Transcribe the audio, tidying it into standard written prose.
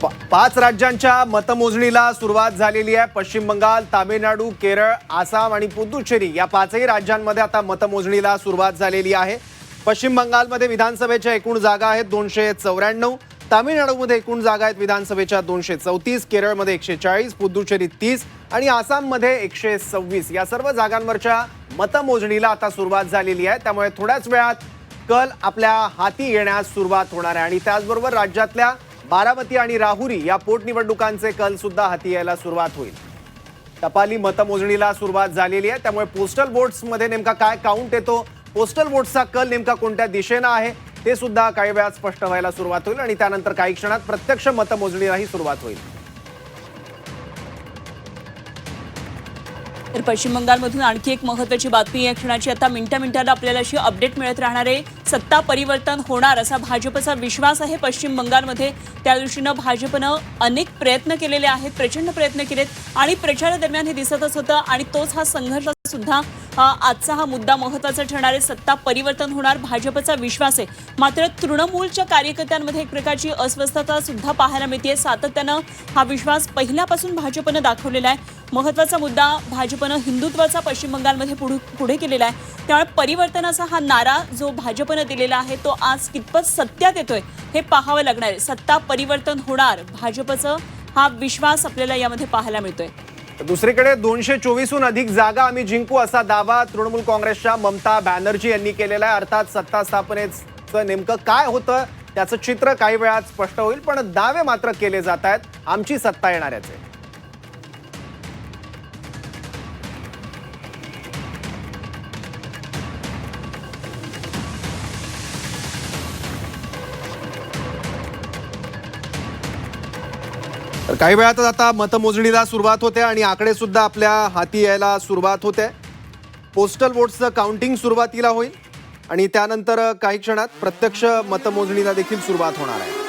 पाच राज्यांच्या मतमोजणीला सुरुवात झालेली आहे। पश्चिम बंगाल, तामिळनाडू, केरळ, आसाम आणि पुदुच्चेरी या पाचही राज्यांमध्ये आता मतमोजणीला सुरुवात झालेली आहे। पश्चिम बंगालमध्ये विधानसभेच्या एकूण जागा आहेत 294, तामिळनाडूमध्ये एकूण जागा आहेत विधानसभेच्या 234, केरळमध्ये 140, पुदुच्चेरी 30 आणि आसाममध्ये 126 या सर्व जागांवरच्या मतमोजणीला आता सुरुवात झालेली आहे। त्यामुळे थोड्याच वेळात कल आपल्या हाती येण्यास सुरुवात होणार आहे आणि त्याचबरोबर राज्यातल्या बारामती आणि राहुरी या पोटनिवडणुकांचे कल सुद्धा हाती यायला सुरुवात होईल। टपाली मतमोजणीला सुरुवात झालेली आहे, त्यामुळे पोस्टल वोट्समध्ये नेमका काय काउंट येतो, पोस्टल वोट्सचा कल नेमका कोणत्या दिशेने आहे ते सुद्धा काही वेळात स्पष्ट व्हायला सुरुवात होईल आणि त्यानंतर काही क्षणात प्रत्यक्ष मतमोजणीलाही सुरुवात होईल। तर पश्चिम बंगालमधून आणखी एक महत्त्वाची बातमी या क्षणाची आता मिनिटाला आपल्याला अशी अपडेट मिळत राहणार आहे। सत्ता परिवर्तन होणार असा भाजपचा विश्वास आहे पश्चिम बंगालमध्ये। त्या दृष्टीने भाजपनं अनेक प्रयत्न केलेले आहेत, प्रचंड प्रयत्न केलेत आणि प्रचारादरम्यान हे दिसतच होतं आणि तोच हा संघर्ष सुद्धा आजचा हा मुद्दा महत्त्वाचा ठरणार आहे। सत्ता परिवर्तन होणार भाजपचा विश्वास आहे, मात्र तृणमूलच्या कार्यकर्त्यांमध्ये एक प्रकारची अस्वस्थता सुद्धा पाहायला मिळते। सातत्यानं हा विश्वास पहिल्यापासून भाजपनं दाखवलेला आहे। महत्त्वाचा मुद्दा भाजपनं हिंदुत्वाचा पश्चिम बंगालमध्ये पुढे केलेला आहे। त्यामुळे परिवर्तनाचा हा नारा जो भाजपनं दिलेला आहे तो आज कितपत सत्यात येतोय हे पाहावं लागणार आहे। सत्ता परिवर्तन होणार भाजपचा हा विश्वास आपल्याला यामध्ये पाहायला मिळतोय। दुसरीकडे 224हून अधिक जागा आम्ही जिंकू असा दावा तृणमूल काँग्रेसच्या ममता बॅनर्जी यांनी केलेला आहे। अर्थात सत्ता स्थापनेचं नेमकं काय होतं त्याचं चित्र काही वेळात स्पष्ट होईल, पण दावे मात्र केले जात आहेत आमची सत्ता येणार आहे। तर काही वेळातच आता मतमोजणीला सुरुवात होते आणि आकडे सुद्धा आपल्या हाती यायला सुरुवात होते। पोस्टल वोट्सचं काउंटिंग सुरुवातीला होईल आणि त्यानंतर काही क्षणात प्रत्यक्ष मतमोजणीला देखील सुरुवात होणार आहे।